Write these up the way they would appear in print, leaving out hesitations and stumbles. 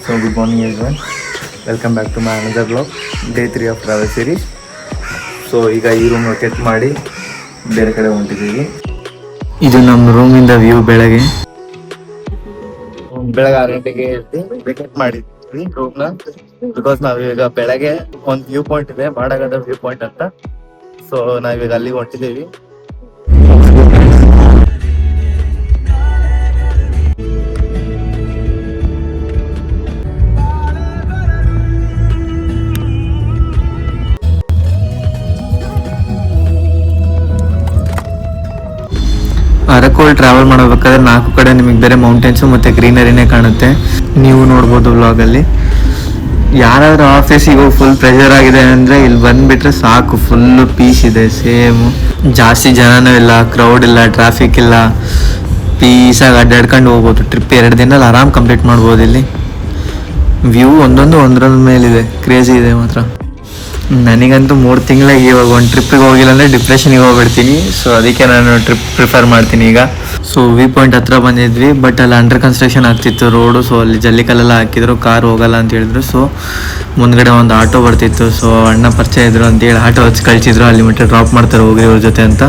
So good morning everyone. Welcome back to my another vlog, day 3 of travel series. So ಈಗ ಈ room rotate ಮಾಡಿ ಬೇರೆ ಕಡೆ ಹೊಂಟಿದ್ದೀವಿ. ಇದು ನಮ್ಮ ರೂಮಿಂದ ವ್ಯೂ ಬೆಳಗ್ಗೆ 6 ಗಂಟೆಗೆ ವೆಕೇಟ್ ಮಾಡಿದ್ವಿ ರೂಮ್ನ. ಬಿಕಾಸ್ ನಾವೀಗ ಬೆಳಗ್ಗೆ ಒಂದು ವ್ಯೂ ಪಾಯಿಂಟ್ ಇದೆ, ಮಾಡಗದ ವ್ಯೂ ಪಾಯಿಂಟ್ ಅಂತ. ಸೊ ನಾವೀಗ ಅಲ್ಲಿಗೆ ಹೊಂಟಿದ್ದೀವಿ. ಅರಕುವಲ್ಲಿ ಟ್ರಾವೆಲ್ ಮಾಡಬೇಕಾದ್ರೆ 4 ಕಡೆ ನಿಮಗೆ ಬೇರೆ ಮೌಂಟೇನ್ಸು ಮತ್ತು ಗ್ರೀನರಿನೇ ಕಾಣುತ್ತೆ. ನೀವು ನೋಡ್ಬೋದು ವ್ಲಾಗಲ್ಲಿ. ಯಾರಾದರೂ ಆಫೀಸಿಗೆ ಹೋಗಿ ಫುಲ್ ಪ್ರೆಷರ್ ಆಗಿದೆ ಅಂದರೆ ಇಲ್ಲಿ ಬಂದುಬಿಟ್ರೆ ಸಾಕು, ಫುಲ್ಲು ಪೀಸ್ ಇದೆ. ಸೇಮು, ಜಾಸ್ತಿ ಜನನೂ ಇಲ್ಲ, ಕ್ರೌಡ್ ಇಲ್ಲ, ಟ್ರಾಫಿಕ್ ಇಲ್ಲ, ಪೀಸಾಗಿ ಅಡ್ಡಾಡ್ಕೊಂಡು ಹೋಗ್ಬೋದು. ಟ್ರಿಪ್ 2 ದಿನದಲ್ಲಿ ಆರಾಮ್ ಕಂಪ್ಲೀಟ್ ಮಾಡ್ಬೋದು. ಇಲ್ಲಿ ವ್ಯೂ ಒಂದರ ಮೇಲಿದೆ, ಕ್ರೇಜಿ ಇದೆ ಮಾತ್ರ. ನನಗಂತೂ 3 ತಿಂಗಳಿಗೆ ಇವಾಗ ಒಂದು ಟ್ರಿಪ್ಪಿಗೆ ಹೋಗಿಲ್ಲ ಅಂದರೆ ಡಿಪ್ರೆಷನ್ಗೆ ಹೋಗ್ಬಿಡ್ತೀನಿ. ಸೊ ಅದಕ್ಕೆ ನಾನು ಟ್ರಿಪ್ ಪ್ರಿಫರ್ ಮಾಡ್ತೀನಿ ಈಗ. ಸೊ ವ್ಯೂ ಪಾಯಿಂಟ್ ಹತ್ರ ಬಂದಿದ್ವಿ, ಬಟ್ ಅಲ್ಲಿ ಅಂಡರ್ ಕನ್ಸ್ಟ್ರಕ್ಷನ್ ಆಗ್ತಿತ್ತು ರೋಡು. ಸೊ ಅಲ್ಲಿ ಜಲ್ಲಿಕಲ್ಲೆಲ್ಲ ಹಾಕಿದ್ರು, ಕಾರ್ ಹೋಗಲ್ಲ ಅಂತ ಹೇಳಿದ್ರು. ಸೊ ಮುಂದ್ಗಡೆ ಒಂದು ಆಟೋ ಬರ್ತಿತ್ತು. ಸೊ ಅಣ್ಣ ಪರಿಚಯ ಇದ್ರು ಅಂತೇಳಿ ಆಟೋ ಹಚ್ಚಿ ಕಳಿಸಿದ್ರು, ಅಲ್ಲಿ ಮಟ್ಟ ಡ್ರಾಪ್ ಮಾಡ್ತಾರೆ ಹೋಗಿ ಅವ್ರ ಜೊತೆ ಅಂತ.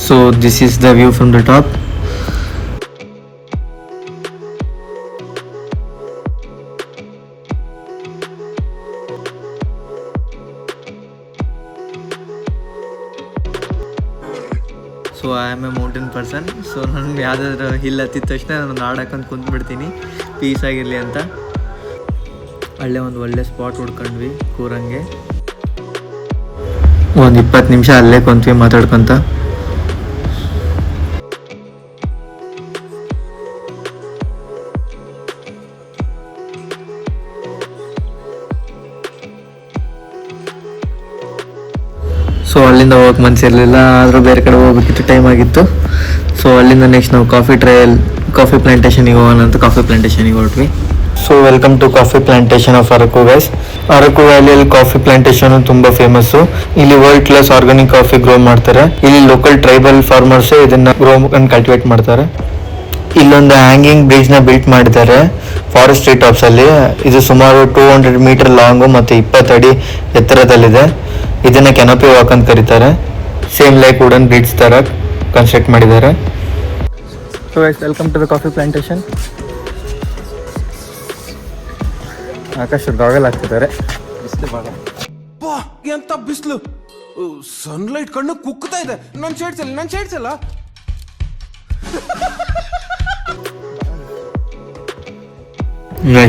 So this is the view from the top. So I am A mountain person. So ನಾನು ಯಾವುದಾದ್ರೂ ಹಿಲ್ ಹತ್ತಿದ ತಕ್ಷಣ ನಾನು ಹಾಡು ಹಾಕೊಂಡು ಕುಂತ್ಬಿಡ್ತೀನಿ, ಪೀಸ್ ಆಗಿರಲಿ ಅಂತ. ಅಲ್ಲೇ ಒಂದು ಒಳ್ಳೆ ಸ್ಪಾಟ್ ಹುಡ್ಕೊಂಡ್ವಿ ಕೂರಂಗೆ. ಒಂದು 20 ನಿಮಿಷ ಅಲ್ಲೇ ಕುಂತ್ವಿ ಮಾತಾಡ್ಕೊತ. ಸೊ ಅಲ್ಲಿಂದ ಹೋಗಕ್ಕೆ ಮನಸ್ಸಿರಲಿಲ್ಲ, ಆದರೂ ಬೇರೆ ಕಡೆ ಹೋಗ್ಬೇಕಿತ್ತು, ಟೈಮ್ ಆಗಿತ್ತು. ಸೊ ಅಲ್ಲಿಂದ ನೆಕ್ಸ್ಟ್ ನಾವು ಕಾಫಿ ಪ್ಲಾಂಟೇಷನಿಗೆ ಹೋಗೋಣ ಅಂತ ಕಾಫಿ ಪ್ಲಾಂಟೇಷನಿಗೆ ಹೊರಟ್ವಿ. So welcome to coffee plantation of Araku guys. Araku ವ್ಯಾಲಿಯಲ್ಲಿ ಕಾಫಿ ಪ್ಲಾಂಟೇಷನ್ ತುಂಬ ಫೇಮಸ್ಸು. ಇಲ್ಲಿ world class organic coffee grow ಮಾಡ್ತಾರೆ. ಇಲ್ಲಿ ಲೋಕಲ್ ಟ್ರೈಬಲ್ ಫಾರ್ಮರ್ಸ್ ಇದನ್ನ ಗ್ರೋ ಅಂಡ್ ಕಲ್ಟಿವೇಟ್ ಮಾಡ್ತಾರೆ. ಇಲ್ಲೊಂದು ಹ್ಯಾಂಗಿಂಗ್ ಬ್ರಿಡ್ಜ್ನ ಬಿಲ್ಟ್ ಮಾಡಿದ್ದಾರೆ ಫಾರೆಸ್ಟ್ ಟ್ರೀ ಟಾಪ್ಸ್ ಅಲ್ಲಿ. ಇದು ಸುಮಾರು 200 ಮೀಟರ್ ಲಾಂಗು ಮತ್ತು 20 ಅಡಿ ಎತ್ತರದಲ್ಲಿದೆ. ಇದನ್ನ ಕೆನೋಪಿ ವಾಕ್ ಅಂತ ಕರೀತಾರೆ. ಸೇಮ್ ಲೈಕ್ ವುಡನ್ ಬ್ರಿಡ್ಜ್ ತರ ಕನ್ಸ್ಟ್ರಕ್ಟ್ ಮಾಡಿದ್ದಾರೆ. So guys, welcome to the coffee plantation. ಆಕಾಶ ಗಾಗಲ್ ಹಾಕ್ತಿದ್ದಾರೆ. ಎಂತ ಬಿಸಿಲು, ಸನ್ಲೈಟ್ ಕಣ್ಣು ಕುಕ್ತಾ ಇದೆ. ನನ್ ಶೇಡ್ಸ್ ಅಲ್ಲ.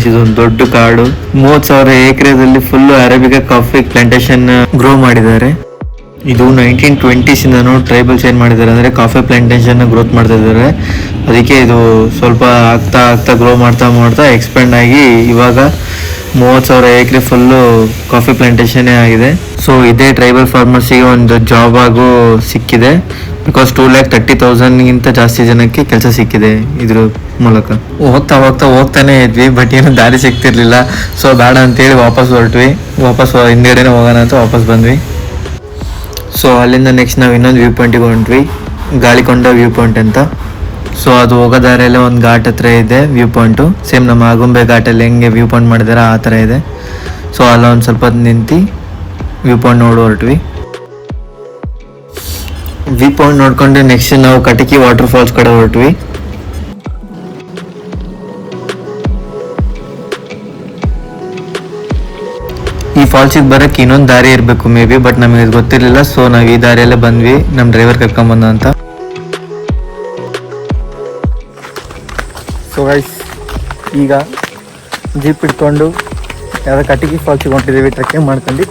ಇದೊಂದು ದೊಡ್ಡ ಕಾಡು, 30,000 ಎಕರೆದಲ್ಲಿ full arabica coffee plantation grow ಮಾಡಿದ್ದಾರೆ. ಇದು 1920s ಇಂದನೂ ಟ್ರೈಬಲ್ಸ್ ಏನ್ ಮಾಡಿದ್ದಾರೆ ಅಂದ್ರೆ ಕಾಫಿ ಪ್ಲಾಂಟೇಶನ್ ಗ್ರೋತ್ ಮಾಡ್ತಾ ಇದ್ದಾರೆ. ಅದಕ್ಕೆ ಇದು ಸ್ವಲ್ಪ ಆಗ್ತಾ ಗ್ರೋ ಮಾಡ್ತಾ ಎಕ್ಸ್ಪೆಂಡ್ ಆಗಿ ಇವಾಗ 30,000 ಎಕರೆ ಫುಲ್ಲು ಕಾಫಿ ಪ್ಲಾಂಟೇಶನ್ನೇ ಆಗಿದೆ. ಸೊ ಇದೇ ಟ್ರೈಬಲ್ ಫಾರ್ಮರ್ಸಿಗೆ ಒಂದು ಜಾಬ್ ಆಗು ಸಿಕ್ಕಿದೆ. ಬಿಕಾಸ್ 230,000ಗಿಂತ ಜಾಸ್ತಿ ಜನಕ್ಕೆ ಕೆಲಸ ಸಿಕ್ಕಿದೆ ಇದ್ರ ಮೂಲಕ. ಹೋಗ್ತಾನೆ ಇದ್ವಿ, ಬಟ್ ಏನು ದಾರಿ ಸಿಗ್ತಿರ್ಲಿಲ್ಲ. ಸೊ ಬೇಡ ಅಂತೇಳಿ ವಾಪಸ್ ಹೊರಟ್ವಿ. ಹಿಂದ್ಗಡೆನೇ ಹೋಗೋಣ ಅಂತ ವಾಪಸ್ ಬಂದ್ವಿ. ಸೊ ಅಲ್ಲಿಂದ ನೆಕ್ಸ್ಟ್ ನಾವು ಇನ್ನೊಂದು ವ್ಯೂ ಪಾಯಿಂಟಿಗೆ ಹೊಂಟ್ವಿ, ಗಾಳಿಕೊಂಡ ವ್ಯೂ ಪಾಯಿಂಟ್ ಅಂತ. ಸೊ ಅದು ಹೋಗೋ ದಾರಿಯಲ್ಲೇ ಒಂದು ಘಾಟ್ ಹತ್ರ ಇದೆ ವ್ಯೂ ಪಾಯಿಂಟು. ಸೇಮ್ ನಮ್ಮ ಆಗುಂಬೆ ಘಾಟಲ್ಲಿ ಹೆಂಗೆ ವ್ಯೂ ಪಾಯಿಂಟ್ ಮಾಡಿದಾರೆ ಆ ಥರ ಇದೆ. ಸೊ ಅಲ್ಲ ಒಂದು ಸ್ವಲ್ಪ ನಿಂತು ವ್ಯೂ ಪಾಯಿಂಟ್ ನೋಡಿ ಹೊರಟ್ವಿ. ವ್ಯೂ ಪಾಯಿಂಟ್ ನೋಡ್ಕೊಂಡು ನೆಕ್ಸ್ಟ್ ನಾವು ಕಟಕಿ ವಾಟರ್ ಫಾಲ್ಸ್ ಕಡೆ ಹೊರಟ್ವಿ. ಈ ಫಾಲ್ಸಿಗೆ ಬರೋಕ್ಕೆ ಇನ್ನೊಂದು ದಾರಿ ಇರಬೇಕು ಮೇ ಬಿ, ಬಟ್ ನಮಗೆ ಗೊತ್ತಿರಲಿಲ್ಲ. ಸೊ ನಾವು ಈ ದಾರಿಯಲ್ಲೇ ಬಂದ್ವಿ, ನಮ್ಮ ಡ್ರೈವರ್ ಕರ್ಕೊಂಬಂದ ಅಂತ. ಸೊ ಗೈಸ್, ಈಗ ಜೀಪ್ ಇಟ್ಕೊಂಡು ಯಾವುದೋ ಕಟಕಿ ಫಾಲ್ಸಿಗೆ ಹೊಂಟಿದ್ದೀವಿ ಟ್ರೆಕ್ಕಿಂಗ್ ಮಾಡ್ಕೊಂಡು.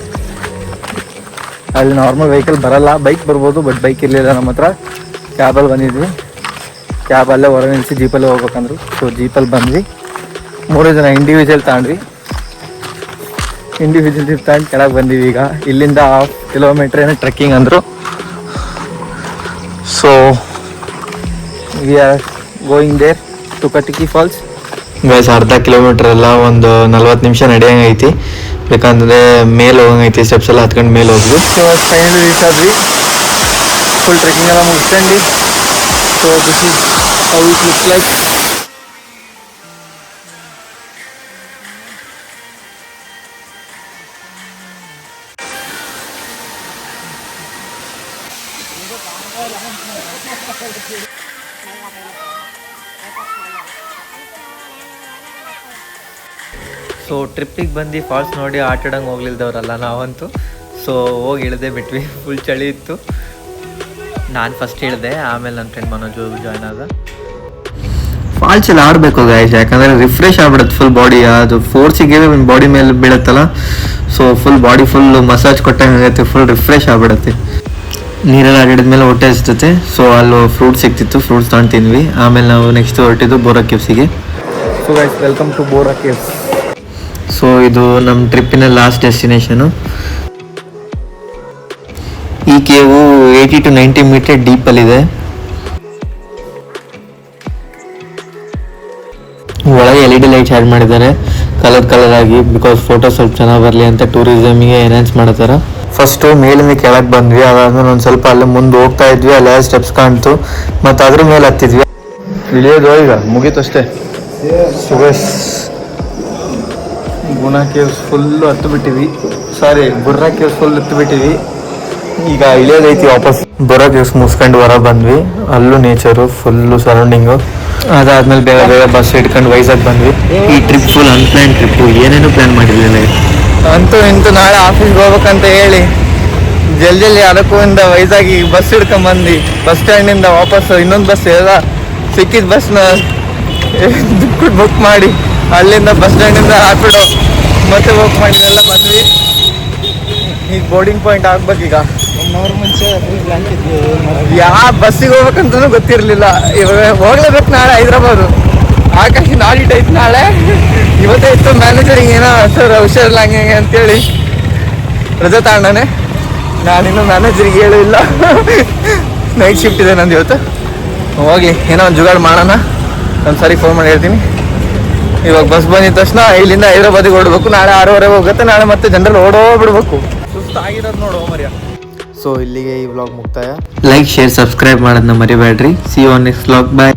ಅಲ್ಲಿ ನಾರ್ಮಲ್ ವೆಹಿಕಲ್ ಬರಲ್ಲ, ಬೈಕ್ ಬರ್ಬೋದು, ಬಟ್ ಬೈಕ್ ಇರಲಿಲ್ಲ ನಮ್ಮ ಹತ್ರ. ಕ್ಯಾಬಲ್ಲಿ ಬಂದಿದ್ವಿ. ಕ್ಯಾಬಲ್ಲೇ ಹೊರ ನಿಲ್ಲಿಸಿ ಜೀಪಲ್ಲೇ ಹೋಗ್ಬೇಕಂದ್ರು. ಸೊ ಜೀಪಲ್ಲಿ ಬಂದ್ವಿ. 3 ಜನ ಇಂಡಿವಿಜುವಲ್ ತಗೊಂಡ್ವಿ. ಇಂಡಿವಿಜುವಲ್ ಜೀಪ್ ತಗೊಂಡು ಕೆಳಗೆ ಬಂದೀವಿ. ಈಗ ಇಲ್ಲಿಂದ 1/2 ಕಿಲೋಮೀಟ್ರ್ ಏನೋ ಟ್ರೆಕ್ಕಿಂಗ್ ಅಂದರು. So we are going there to Kataki falls. Guys, ಅರ್ಧ ಕಿಲೋಮೀಟರ್ ಎಲ್ಲ ಒಂದು 40 ನಿಮಿಷ ನಡೆಯಂಗೈತಿ. ಬೇಕಂದ್ರೆ ಮೇಲೆ ಹೋಗಂಗೈತಿ, ಸ್ಟೆಪ್ಸ್ ಎಲ್ಲ ಹತ್ಕೊಂಡು ಮೇಲೆ ಹೋದ್ವಿ. ಸೊ ಫೈನಲಿ ರೀಚ್ ಆದ್ವಿ. ಫುಲ್ ಟ್ರೆಕ್ಕಿಂಗ್ ಎಲ್ಲ ಮುಗಿಸ್ಕೊಂಡು. So this is how it looks like. So ಟ್ರಿಪ್ಪಿಗೆ ಬಂದು ಫಾಲ್ಸ್ ನೋಡಿ ಆಟಾಡಂಗೆ ಹೋಗ್ಲಿಲ್ದವ್ರಲ್ಲ ನಾವಂತೂ. ಸೊ ಹೋಗಿ ಇಳಿದೇ ಬಿಟ್ವಿ, ಫುಲ್ ಚಳಿ ಇತ್ತು. ನಾನು ಫಸ್ಟ್ ಇಳಿದೆ, ಆಮೇಲೆ ನನ್ನ ಫ್ರೆಂಡ್ ಮನೋಜು ಜಾಯ್ನ್ ಆದ. ಫಾಲ್ಸಲ್ಲಿ ಆಡಬೇಕು ಗಾಯ್ಸ್, ಯಾಕಂದರೆ ರಿಫ್ರೆಶ್ ಆಗ್ಬಿಡುತ್ತೆ ಫುಲ್ ಬಾಡಿ. ಅದು ಫೋರ್ಸಿಗೆ ಬಾಡಿ ಮೇಲೆ ಬೀಳುತ್ತಲ್ಲ, so full body full massage ಕೊಟ್ಟಂಗೆ ಆಗುತ್ತೆ, ಫುಲ್ ರಿಫ್ರೆಶ್ ಆಗ್ಬಿಡುತ್ತೆ. ನೀರೆಲ್ಲ ಆಡಿದ್ಮೇಲೆ ಹೊಟ್ಟೆ ಹಸಿತೈತೆ. ಸೊ ಅಲ್ಲಿ ಫ್ರೂಟ್ಸ್ ಸಿಕ್ತಿತ್ತು, ಫ್ರೂಟ್ಸ್ ತಗೊಂಡು ತಿಂದ್ವಿ. ಆಮೇಲೆ ನಾವು ನೆಕ್ಸ್ಟ್ ಹೊರಟಿದ್ದು ಬೋರಾ ಕೇವ್ಸಿಗೆ. So guys, welcome to Bora caves. So ಇದು ನಮ್ಮ ಟ್ರಿಪ್ಪಿನ ಲಾಸ್ಟ್ ಡೆಸ್ಟಿನೇಷನು. ಈ ಕೇವು 80 to 90 ಮೀಟರ್ ಡೀಪಲ್ಲಿದೆ. ಒಳಗೆ LED ಲೈಟ್ಸ್ ಆ್ಯಡ್ ಮಾಡಿದ್ದಾರೆ ಕಲರ್ ಆಗಿ, ಬಿಕಾಸ್ ಫೋಟೋ ಸ್ವಲ್ಪ ಚೆನ್ನಾಗಿ ಬರಲಿ ಅಂತ ಟೂರಿಸಮಿಗೆ ಎನ್ಹಾನ್ಸ್ ಮಾಡ್ತಾರೆ. ಫಸ್ಟು ಮೇಲಿಂದ ಕೆಳಗೆ ಬಂದ್ವಿ, ಅದಾದ್ಮೇಲೆ ಒಂದು ಸ್ವಲ್ಪ ಅಲ್ಲಿ ಮುಂದೆ ಹೋಗ್ತಾ ಇದ್ವಿ, ಅಲ್ಲಿ ಸ್ಟೆಪ್ಸ್ ಕಾಣ್ತು, ಮತ್ತು ಅದ್ರ ಮೇಲೆ ಹತ್ತಿದ್ವಿ. ಇಳಿಯೋದು ಈಗ ಮುಗೀತು ಅಷ್ಟೇ. ಸುಗಸ್ ಗುಣಾ ಕೇವ್ಸ್ ಫುಲ್ಲು ಹತ್ತು ಬಿಟ್ಟಿವಿ, ಬುರ್ರಾ ಕೇವ್ಸ್ ಫುಲ್ ಹತ್ತು ಬಿಟ್ಟಿವಿ. ಈಗ ಇಳಿಯೋದೈತಿ ವಾಪಸ್. ಬುರ್ರಾ ಕೇವ್ಸ್ ಮುಗಿಸ್ಕೊಂಡು ಹೊರ ಬಂದ್ವಿ, ಅಲ್ಲೂ ನೇಚರು ಫುಲ್ಲು ಸರೌಂಡಿಂಗು. ಅದಾದ್ಮೇಲೆ ಬೇಗ ಬಸ್ ಹಿಡ್ಕೊಂಡು ವೈಜಾಗ್ ಬಂದ್ವಿ. ಈ ಟ್ರಿಪ್ ಫುಲ್ ಅನ್ಪ್ಲಾನ್ ಟ್ರಿಪ್ಪು, ಏನೇನು ಪ್ಲ್ಯಾನ್ ಮಾಡಿರಲಿಲ್ಲ. ಅಂತೂ ಇಂತೂ ನಾಳೆ ಆಫೀಸ್ಗೆ ಹೋಗ್ಬೇಕಂತ ಹೇಳಿ ಜಲ್ದಿ ಅದಕ್ಕಿಂದ ವೈಜಾಗಿಗೆ ಬಸ್ ಹಿಡ್ಕೊಂಬಂದು ಬಸ್ ಸ್ಟ್ಯಾಂಡಿಂದ ವಾಪಸ್ ಇನ್ನೊಂದು ಬಸ್ ಎಲ್ಲ ಸಿಕ್ಕಿದ ಬಸ್ನ ದುಡ್ಡು ಬುಕ್ ಮಾಡಿ ಅಲ್ಲಿಂದ ಬಸ್ ಸ್ಟ್ಯಾಂಡಿಂದ ಹಾಕ್ಬಿಡು ಮತ್ತೆ ಬುಕ್ ಮಾಡಿದೆಲ್ಲ ಬಂದ್ವಿ. ಈಗ ಬೋರ್ಡಿಂಗ್ ಪಾಯಿಂಟ್ ಆಗ್ಬೇಕೀಗ. ಯಾವ ಬಸ್ಸಿಗೆ ಹೋಗ್ಬೇಕಂತನೂ ಗೊತ್ತಿರಲಿಲ್ಲ. ಇವಾಗ ಹೋಗ್ಲೇಬೇಕು ನಾಳೆ ಹೈದ್ರಾಬಾದು. ಆಕಾಶಿ ಆಡಿಟ್ ಐತೆ ನಾಳೆ, ಇವತ್ತೇ ಇತ್ತು. ಮ್ಯಾನೇಜರಿಗೆ ಏನೋ ಸರ್ ಹುಷಾರಿಲ್ಲ ಹಂಗೆ ಅಂತೇಳಿ ರಜೆ ತಗೊಂಡಾನೆ. ನಾನಿನ್ನೂ ಮ್ಯಾನೇಜರಿಗೆ ಹೇಳಿಲ್ಲ. ನೈಟ್ ಶಿಫ್ಟ್ ಇದೆ ನಂದು ಇವತ್ತು. ಹೋಗಿ ಏನೋ ಒಂದು ಜುಗಾಡು ಮಾಡೋಣ. ನಾನು ಸರಿ ಫೋನ್ ಮಾಡಿ ಹೇಳ್ತೀನಿ. ಇವಾಗ ಬಸ್ ಬಂದಿದ ತಕ್ಷಣ ಇಲ್ಲಿಂದ ಹೈದ್ರಾಬಾದಿಗೆ ಹೊರಡ್ಬೇಕು. ನಾಳೆ 6:30 ಹೋಗುತ್ತೆ. ನಾಳೆ ಮತ್ತೆ ಜನರಲ್ ಓಡೋಗ್ಬಿಡ್ಬೇಕು. ಸುಸ್ತಾಗಿರೋದು ನೋಡು ಮರ್ಯ. ಸೊ ಇಲ್ಲಿಗೆ ಈ ವ್ಲಾಗ್ ಮುಕ್ತಾಯ. ಲೈಕ್, ಶೇರ್, ಸಬ್ಸ್ಕ್ರೈಬ್ ಮಾಡೋದನ್ನ ಮರಿಬೇಡ್ರಿ. See you on next vlog. Bye.